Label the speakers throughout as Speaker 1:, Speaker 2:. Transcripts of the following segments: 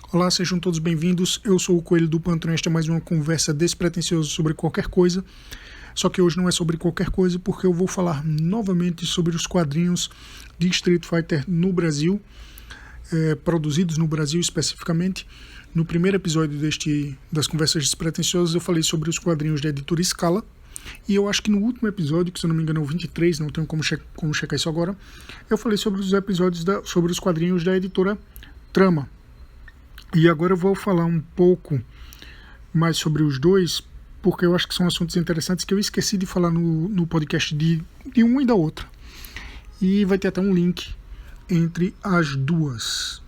Speaker 1: Olá, sejam todos bem-vindos. Eu sou o Coelho do Pantron. Esta é mais uma conversa despretensiosa sobre qualquer coisa. Só que hoje não é sobre qualquer coisa, porque eu vou falar novamente sobre os quadrinhos de Street Fighter no Brasil, produzidos no Brasil especificamente. No primeiro episódio das conversas despretensiosas eu falei sobre os quadrinhos da editora Scala. E eu acho que no último episódio, que se eu não me engano é o 23, não tenho como checar isso agora, eu falei sobre os episódios sobre os quadrinhos da editora Trama. E agora eu vou falar um pouco mais sobre os dois, porque eu acho que são assuntos interessantes que eu esqueci de falar no podcast de um e da outra. E vai ter até um link entre as duas.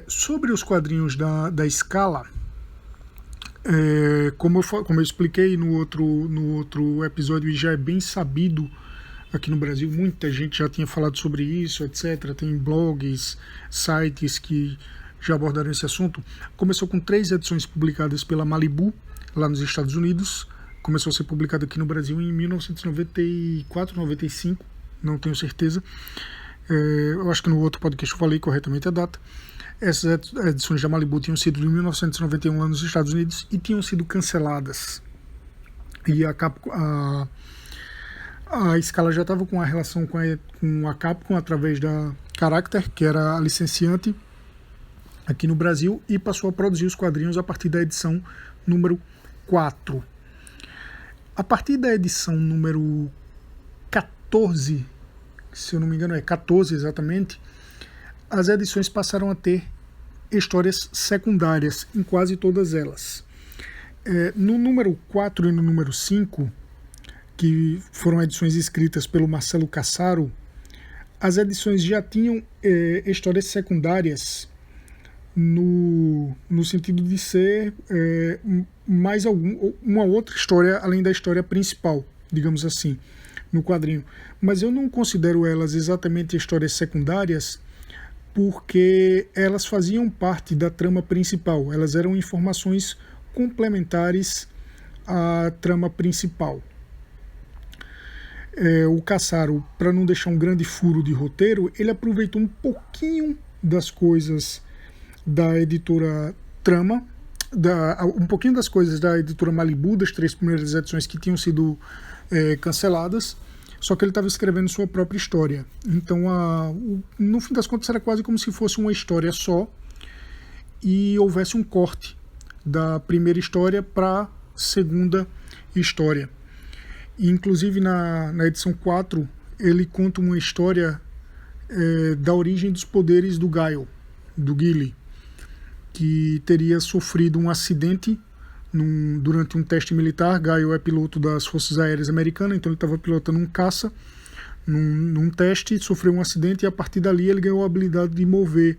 Speaker 1: Sobre os quadrinhos da Scala, como eu expliquei no outro episódio, e já é bem sabido aqui no Brasil, muita gente já tinha falado sobre isso, etc. Tem blogs, sites que já abordaram esse assunto. Começou com 3 edições publicadas pela Malibu, lá nos Estados Unidos. Começou a ser publicado aqui no Brasil em 1994, 95, não tenho certeza. Eu acho que no outro podcast eu falei corretamente a data. Essas edições da Malibu tinham sido de 1991 lá nos Estados Unidos e tinham sido canceladas. E a Scala já estava com a relação com a Capcom através da Character, que era a licenciante aqui no Brasil, e passou a produzir os quadrinhos a partir da edição número 4. A partir da edição número 14, se eu não me engano é 14 exatamente, as edições passaram a ter histórias secundárias em quase todas elas. No número 4 e no número 5, que foram edições escritas pelo Marcelo Cassaro, as edições já tinham histórias secundárias no sentido de ser mais uma outra história além da história principal, digamos assim, no quadrinho. Mas eu não considero elas exatamente histórias secundárias, porque elas faziam parte da trama principal, elas eram informações complementares à trama principal. O Cassaro, para não deixar um grande furo de roteiro, ele aproveitou um pouquinho das coisas da editora Trama, um pouquinho das coisas da editora Malibu, das 3 primeiras edições que tinham sido canceladas, só que ele estava escrevendo sua própria história. Então, no fim das contas, era quase como se fosse uma história só e houvesse um corte da primeira história para a segunda história. E, inclusive, na edição 4, ele conta uma história da origem dos poderes do Guile, do Guile, que teria sofrido um acidente durante um teste militar. Guile é piloto das Forças Aéreas Americanas, então ele estava pilotando um caça num teste, sofreu um acidente e a partir dali ele ganhou a habilidade de mover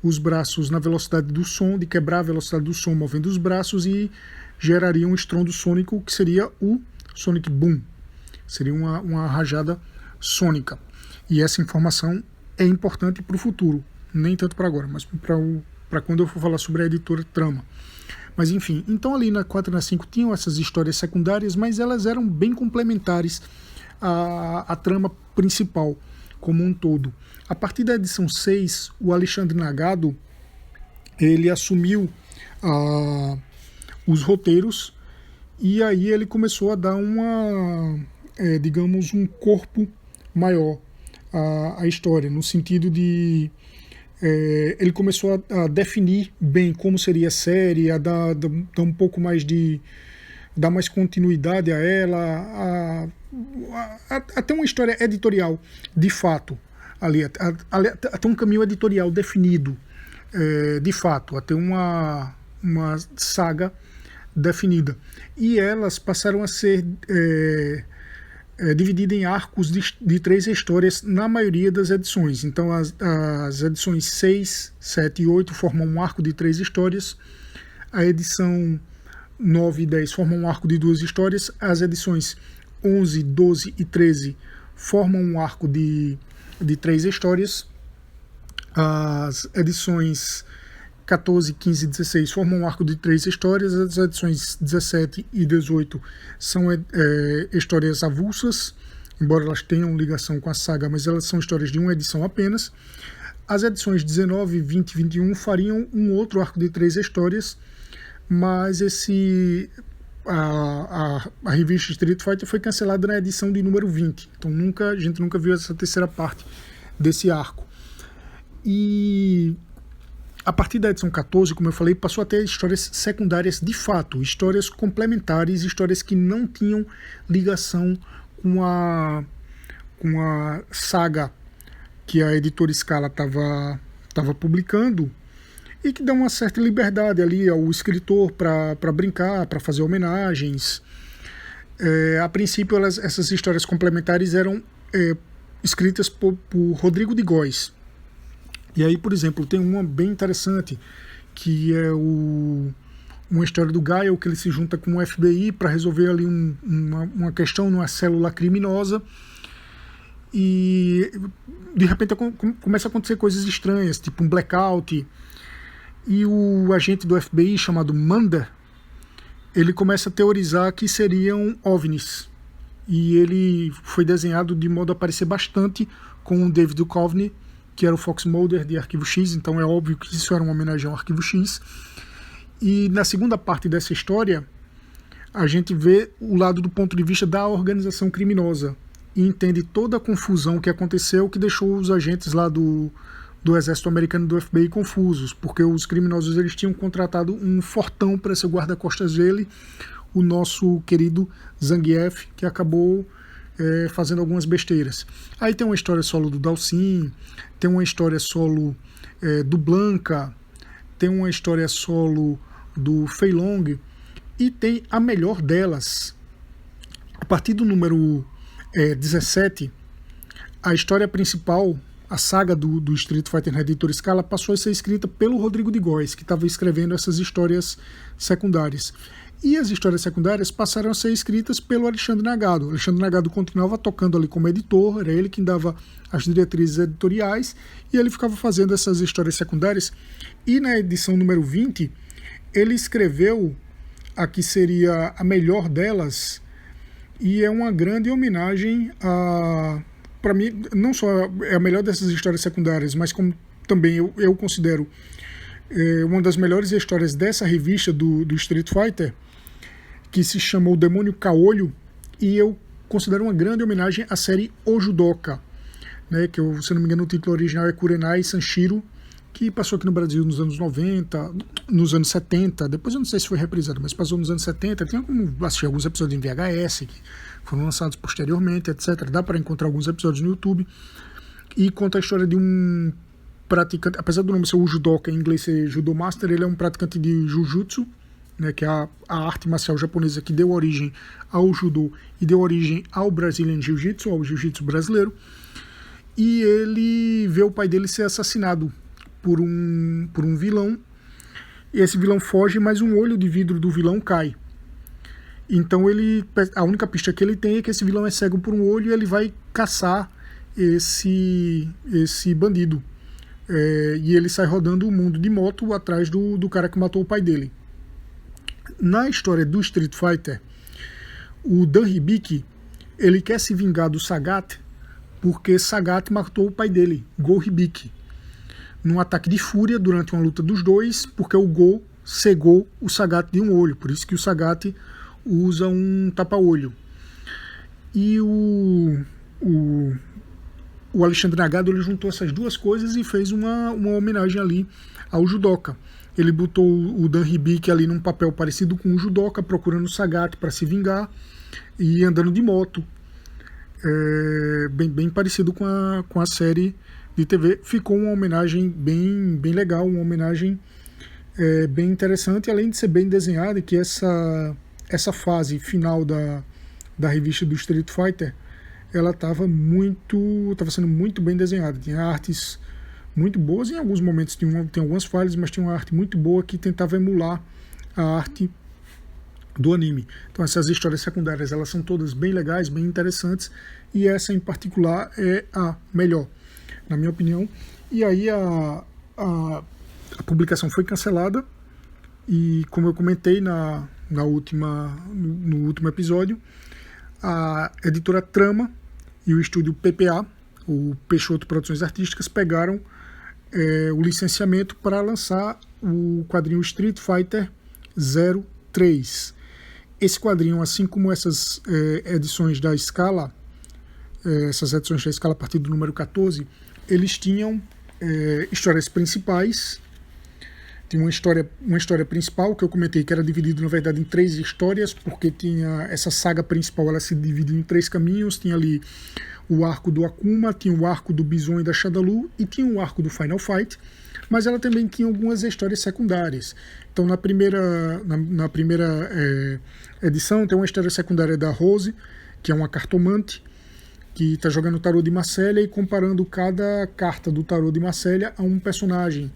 Speaker 1: os braços na velocidade do som, de quebrar a velocidade do som movendo os braços, e geraria um estrondo sônico que seria o Sonic Boom. Seria uma rajada sônica. E essa informação é importante para o futuro, nem tanto para agora, mas para quando eu for falar sobre a editora Trama. Mas enfim, então ali na 4 e na 5 tinham essas histórias secundárias, mas elas eram bem complementares à trama principal como um todo. A partir da edição 6, o Alexandre Nagado ele assumiu os roteiros, e aí ele começou a dar digamos, um corpo maior à história, no sentido de ele começou a definir bem como seria a série, a dar um pouco mais dar mais continuidade a ela, a ter uma história editorial de fato ali, a ter um caminho editorial definido, de fato, a ter uma saga definida. E elas passaram a ser dividida em arcos de 3 histórias na maioria das edições. Então as edições 6, 7 e 8 formam um arco de 3 histórias, a edição 9 e 10 formam um arco de 2 histórias, as edições 11, 12 e 13 formam um arco de 3 histórias, as edições 14, 15 e 16 formam um arco de 3 histórias, as edições 17 e 18 são histórias avulsas, embora elas tenham ligação com a saga, mas elas são histórias de uma edição apenas. As edições 19, 20 e 21 fariam um outro arco de 3 histórias, mas a revista Street Fighter foi cancelada na edição de número 20, então a gente nunca viu essa terceira parte desse arco. E a partir da edição 14, como eu falei, passou a ter histórias secundárias de fato, histórias complementares, histórias que não tinham ligação com a saga que a editora Scala estava publicando, e que dá uma certa liberdade ali ao escritor para brincar, para fazer homenagens. A princípio, essas histórias complementares eram escritas por Rodrigo de Góes. E aí, por exemplo, tem uma bem interessante, que é uma história do Gaio, que ele se junta com o FBI para resolver ali uma questão numa célula criminosa, e de repente começa a acontecer coisas estranhas, tipo um blackout, e o agente do FBI, chamado Manda, ele começa a teorizar que seriam OVNIs, e ele foi desenhado de modo a parecer bastante com o David Duchovny, que era o Fox Mulder de Arquivo X, então é óbvio que isso era uma homenagem ao Arquivo X. E na segunda parte dessa história, a gente vê o lado do ponto de vista da organização criminosa e entende toda a confusão que aconteceu, que deixou os agentes lá do exército americano, do FBI, confusos, porque os criminosos eles tinham contratado um fortão para ser guarda-costas dele, o nosso querido Zangief, que acabou fazendo algumas besteiras. Aí tem uma história solo do Dalsin, tem uma história solo do Blanca, tem uma história solo do Fei Long, e tem a melhor delas. A partir do número 17, a história principal, a saga do Street Fighter na editora Scala, passou a ser escrita pelo Rodrigo de Góes, que estava escrevendo essas histórias secundárias. E as histórias secundárias passaram a ser escritas pelo Alexandre Nagado. O Alexandre Nagado continuava tocando ali como editor, era ele quem dava as diretrizes editoriais, e ele ficava fazendo essas histórias secundárias. E na edição número 20, ele escreveu a que seria a melhor delas, e é uma grande homenagem a... Para mim, não só é a melhor dessas histórias secundárias, mas como também eu considero uma das melhores histórias dessa revista do Street Fighter, que se chamou Demônio Caolho, e eu considero uma grande homenagem à série O Judoka, né, que, se não me engano, o título original é Kurenai Sanshiro, que passou aqui no Brasil nos anos 90, nos anos 70, depois eu não sei se foi reprisado, mas passou nos anos 70, tem como assistir alguns episódios em VHS, que foram lançados posteriormente, etc. Dá para encontrar alguns episódios no YouTube, e conta a história de um praticante, apesar do nome ser o Judoka, em inglês ser Judo Master, ele é um praticante de Jujutsu, né, que é a arte marcial japonesa que deu origem ao Judo e deu origem ao Brazilian Jiu-Jitsu, ao Jiu-Jitsu brasileiro, e ele vê o pai dele ser assassinado por um vilão, e esse vilão foge, mas um olho de vidro do vilão cai. Então a única pista que ele tem é que esse vilão é cego por um olho, e ele vai caçar esse bandido. E ele sai rodando o mundo de moto atrás do cara que matou o pai dele. Na história do Street Fighter, o Dan Hibiki, ele quer se vingar do Sagat, porque Sagat matou o pai dele, Go Hibiki, num ataque de fúria durante uma luta dos dois, porque o Go cegou o Sagat de um olho, por isso que o Sagat usa um tapa-olho. E o Alexandre Nagado, ele juntou essas duas coisas e fez uma homenagem ali ao Judoka. Ele botou o Dan Hibiki ali num papel parecido com o Judoka, procurando o Sagat para se vingar, e andando de moto. Bem parecido com a série de TV. Ficou uma homenagem bem legal, uma homenagem bem interessante, além de ser bem desenhada, e que essa fase final da revista do Street Fighter, ela estava sendo muito bem desenhada. Tinha artes muito boas, em alguns momentos tem algumas falhas, mas tinha uma arte muito boa que tentava emular a arte do anime. Então essas histórias secundárias, elas são todas bem legais, bem interessantes, e essa em particular é a melhor, na minha opinião. E aí a publicação foi cancelada, e como eu comentei no último episódio, a editora Trama e o estúdio PPA, o Peixoto Produções Artísticas, pegaram o licenciamento para lançar o quadrinho Street Fighter 03. Esse quadrinho, assim como essas edições da Scala, essas edições da Scala a partir do número 14, eles tinham histórias principais. Tinha uma história principal que eu comentei que era dividido na verdade em 3 histórias, porque tinha essa saga principal, ela se dividia em 3 caminhos. Tinha ali o arco do Akuma, tinha o arco do Bison e da Shadaloo e tinha o arco do Final Fight, mas ela também tinha algumas histórias secundárias. Então na primeira edição tem uma história secundária da Rose, que é uma cartomante que está jogando o tarô de Marselha e comparando cada carta do tarô de Marselha a um personagem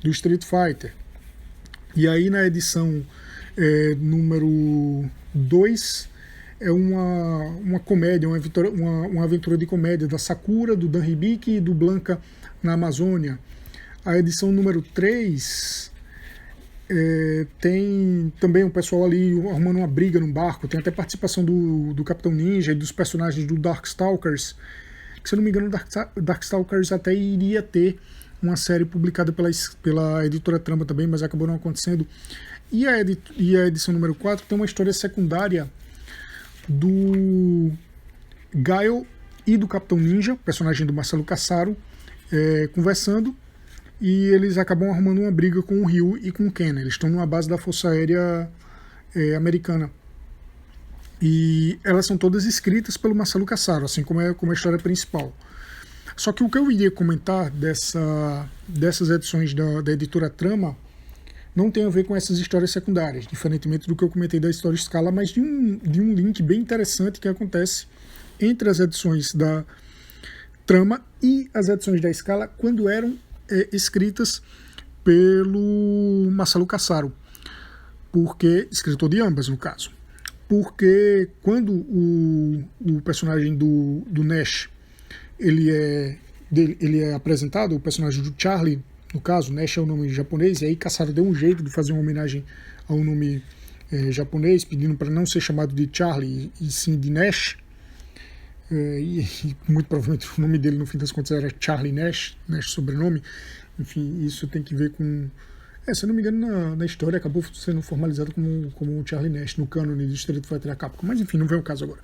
Speaker 1: do Street Fighter. E aí na edição número 2 é uma comédia, uma aventura de comédia da Sakura, do Dan Hibiki e do Blanca na Amazônia. A edição número 3 tem também o pessoal ali arrumando uma briga num barco, tem até participação do Capitão Ninja e dos personagens do Darkstalkers, que se eu não me engano Darkstalkers até iria ter uma série publicada pela editora Trama também, mas acabou não acontecendo. E a edição número 4 tem uma história secundária do Gaio e do Capitão Ninja, personagem do Marcelo Cassaro, conversando, e eles acabam arrumando uma briga com o Ryu e com o Ken. Eles estão numa base da Força Aérea americana. E elas são todas escritas pelo Marcelo Cassaro, assim como a história principal. Só que o que eu iria comentar dessas edições da editora Trama não tem a ver com essas histórias secundárias, diferentemente do que eu comentei da história Scala, mas de um link bem interessante que acontece entre as edições da Trama e as edições da Scala quando eram escritas pelo Marcelo Cassaro, escritor de ambas no caso. Porque quando o personagem do Nash ele é apresentado, o personagem do Charlie, no caso, Nash é o nome japonês, e aí Cassaro deu um jeito de fazer uma homenagem ao nome japonês, pedindo para não ser chamado de Charlie e sim de Nash. E muito provavelmente o nome dele no fim das contas era Charlie Nash sobrenome. Enfim, isso tem que ver com... se eu não me engano, na história acabou sendo formalizado como Charlie Nash no cânone de Street Fighter Capcom, mas enfim, não vem o caso agora.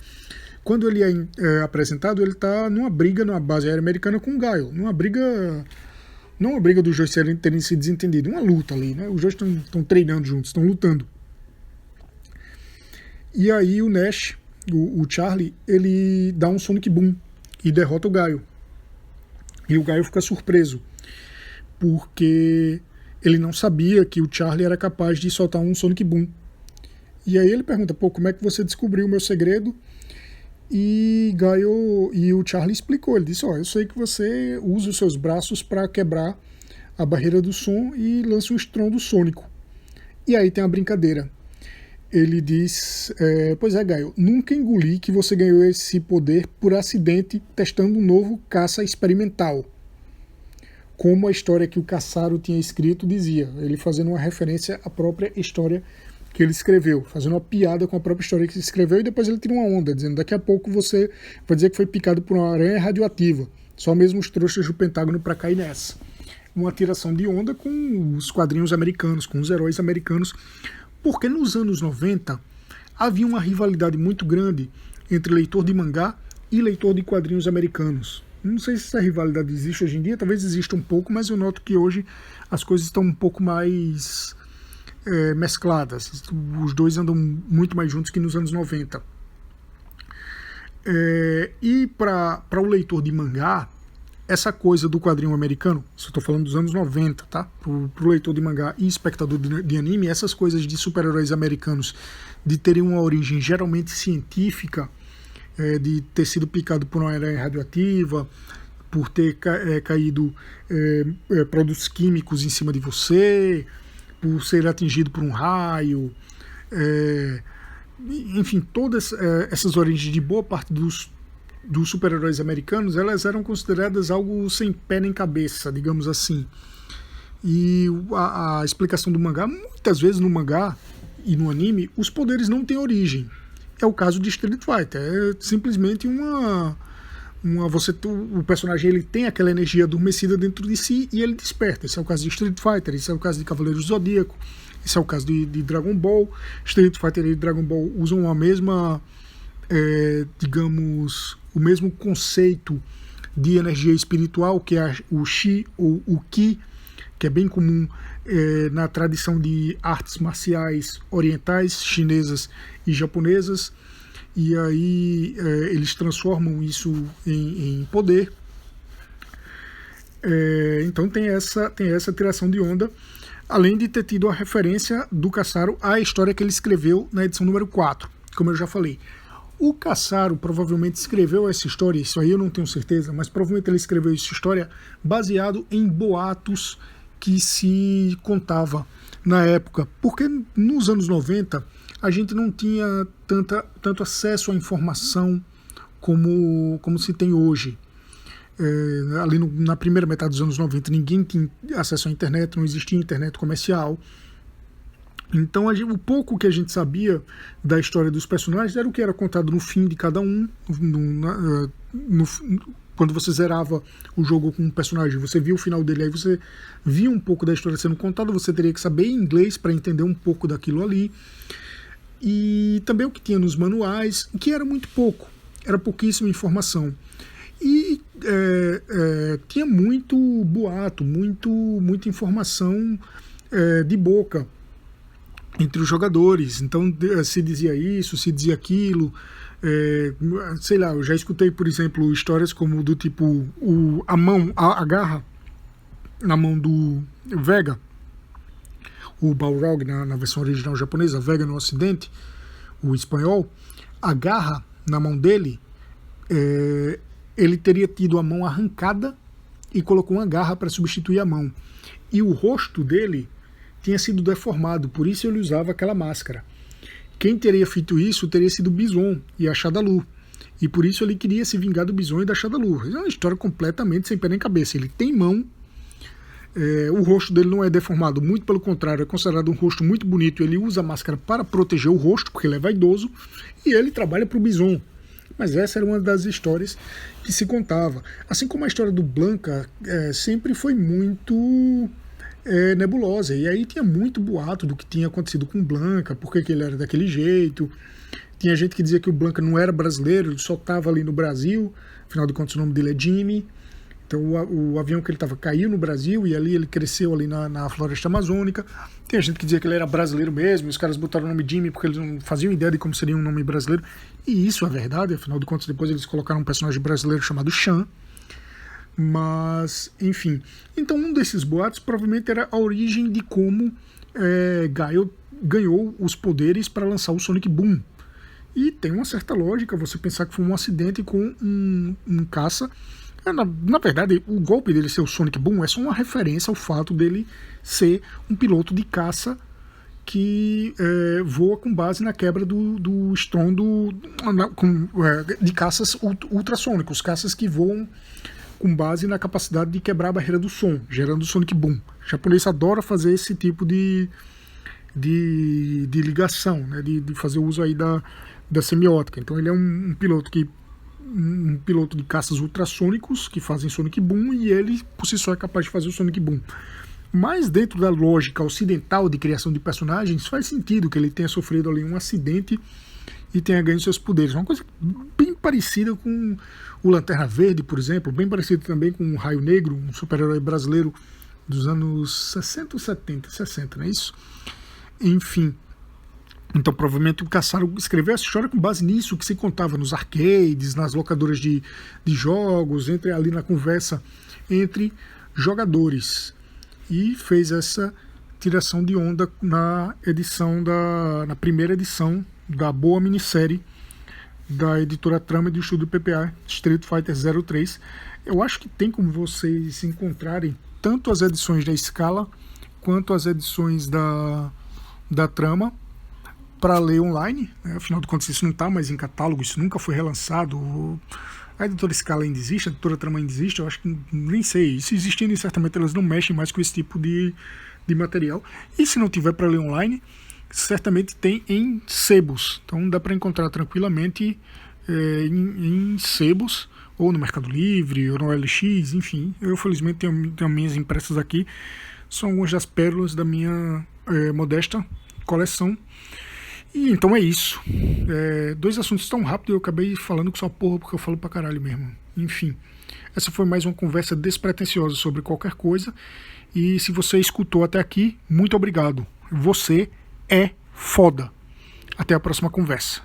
Speaker 1: Quando ele é apresentado, ele está numa briga na base aérea americana com o Gaio, não uma briga dos dois terem se desentendido, uma luta ali, né? Os dois estão treinando juntos, estão lutando. E aí o Nash, o Charlie, ele dá um Sonic Boom e derrota o Gaio. E o Gaio fica surpreso, porque ele não sabia que o Charlie era capaz de soltar um Sonic Boom. E aí ele pergunta, como é que você descobriu o meu segredo? E o Charlie explicou, ele disse, eu sei que você usa os seus braços para quebrar a barreira do som e lança um estrondo sônico. E aí tem a brincadeira. Ele diz, pois é, Gaio, nunca engoli que você ganhou esse poder por acidente testando um novo caça experimental. Como a história que o Cassaro tinha escrito dizia, ele fazendo uma referência à própria história que ele escreveu, fazendo uma piada com a própria história que ele escreveu, e depois ele tira uma onda, dizendo, daqui a pouco você vai dizer que foi picado por uma aranha radioativa, só mesmo os trouxas do Pentágono para cair nessa. Uma tiração de onda com os quadrinhos americanos, com os heróis americanos, porque nos anos 90 havia uma rivalidade muito grande entre leitor de mangá e leitor de quadrinhos americanos. Não sei se essa rivalidade existe hoje em dia, talvez exista um pouco, mas eu noto que hoje as coisas estão um pouco mais mescladas. Os dois andam muito mais juntos que nos anos 90. E para o leitor de mangá, essa coisa do quadrinho americano, se eu estou falando dos anos 90, tá? Para o leitor de mangá e espectador de anime, essas coisas de super-heróis americanos de terem uma origem geralmente científica, de ter sido picado por uma aranha radioativa, por ter caído produtos químicos em cima de você, por ser atingido por um raio, enfim, todas essas origens de boa parte dos super-heróis americanos, elas eram consideradas algo sem pé nem cabeça, digamos assim. E a explicação do mangá, muitas vezes no mangá e no anime, os poderes não têm origem. É o caso de Street Fighter, é simplesmente uma o personagem ele tem aquela energia adormecida dentro de si e ele desperta. Esse é o caso de Street Fighter, esse é o caso de Cavaleiros do Zodíaco, esse é o caso de Dragon Ball. Street Fighter e Dragon Ball usam a mesma, digamos, o mesmo conceito de energia espiritual, que é o Chi ou o Ki, que é bem comum na tradição de artes marciais orientais, chinesas e japonesas. E aí eles transformam isso em poder. Então tem essa tiração de onda, além de ter tido a referência do Cassaro à história que ele escreveu na edição número 4, como eu já falei. O Cassaro provavelmente escreveu essa história, isso aí eu não tenho certeza, mas provavelmente ele escreveu essa história baseado em boatos que se contava na época, porque nos anos 90 a gente não tinha tanto acesso à informação como se tem hoje. Ali na primeira metade dos anos 90 ninguém tinha acesso à internet, não existia internet comercial. Então o pouco que a gente sabia da história dos personagens era o que era contado no fim de cada um. Quando você zerava o jogo com um personagem, você via o final dele, aí você via um pouco da história sendo contada, você teria que saber inglês para entender um pouco daquilo ali. E também o que tinha nos manuais, que era muito pouco, era pouquíssima informação. E tinha muito boato, muita informação de boca entre os jogadores. Então se dizia isso, se dizia aquilo. Sei lá, eu já escutei, por exemplo, histórias como do tipo a garra na mão do Vega, o Balrog na versão original japonesa, Vega no ocidente, o espanhol, a garra na mão dele, ele teria tido a mão arrancada e colocou uma garra para substituir a mão. E o rosto dele tinha sido deformado, por isso ele usava aquela máscara. Quem teria feito isso teria sido Bison e a Shadalu. E por isso ele queria se vingar do Bison e da Shadalu. É uma história completamente sem pé nem cabeça. Ele tem mão, o rosto dele não é deformado, muito pelo contrário, é considerado um rosto muito bonito. Ele usa a máscara para proteger o rosto, porque ele é vaidoso, e ele trabalha para o Bison. Mas essa era uma das histórias que se contava. Assim como a história do Blanka sempre foi muito nebulosa. E aí tinha muito boato do que tinha acontecido com o Blanka, por que ele era daquele jeito. Tinha gente que dizia que o Blanka não era brasileiro, ele só estava ali no Brasil, afinal de contas o nome dele é Jimmy. Então o avião que ele estava caiu no Brasil e ali ele cresceu ali na floresta amazônica. Tem gente que dizia que ele era brasileiro mesmo, e os caras botaram o nome Jimmy porque eles não faziam ideia de como seria um nome brasileiro. E isso é verdade, afinal de contas depois eles colocaram um personagem brasileiro chamado Shan. Mas, enfim. Então um desses boatos provavelmente era a origem de como Gaio ganhou os poderes para lançar o Sonic Boom. E tem uma certa lógica você pensar que foi um acidente com um caça. Na verdade, o golpe dele ser o Sonic Boom é só uma referência ao fato dele ser um piloto de caça que voa com base na quebra do estrondo de caças ultrassônicos, caças que voam com base na capacidade de quebrar a barreira do som, gerando o Sonic Boom. O japonês adora fazer esse tipo de ligação, né, de fazer uso aí da semiótica. Então ele é um piloto de caças ultrassônicos que fazem Sonic Boom, e ele por si só é capaz de fazer o Sonic Boom. Mas dentro da lógica ocidental de criação de personagens, faz sentido que ele tenha sofrido ali um acidente e tenha ganho seus poderes. Uma coisa bem parecida com o Lanterna Verde, por exemplo, bem parecido também com o Raio Negro, um super-herói brasileiro dos anos 60 ou 70, 60, não é isso? Enfim. Então provavelmente o Cassaro escreveu essa história com base nisso que se contava nos arcades, nas locadoras de jogos, ali na conversa entre jogadores. E fez essa tiração de onda na primeira edição da boa minissérie da editora Trama e do estúdio PPA, Street Fighter 03. Eu acho que tem como vocês encontrarem tanto as edições da Scala quanto as edições da Trama para ler online, né? Afinal de contas isso não está mais em catálogo, isso nunca foi relançado. A editora Scala ainda existe, a editora Trama ainda existe, eu acho que nem sei. Se existindo, certamente elas não mexem mais com esse tipo de material. E se não tiver para ler online, certamente tem em sebos. Então dá para encontrar tranquilamente em sebos ou no Mercado Livre, ou no OLX, enfim. Eu, felizmente, tenho minhas impressas aqui. São algumas das pérolas da minha modesta coleção. E então é isso. 2 assuntos tão rápido, eu acabei falando que só porra, porque eu falo pra caralho mesmo. Enfim, essa foi mais uma conversa despretensiosa sobre qualquer coisa. E se você escutou até aqui, muito obrigado. Você é foda. Até a próxima conversa.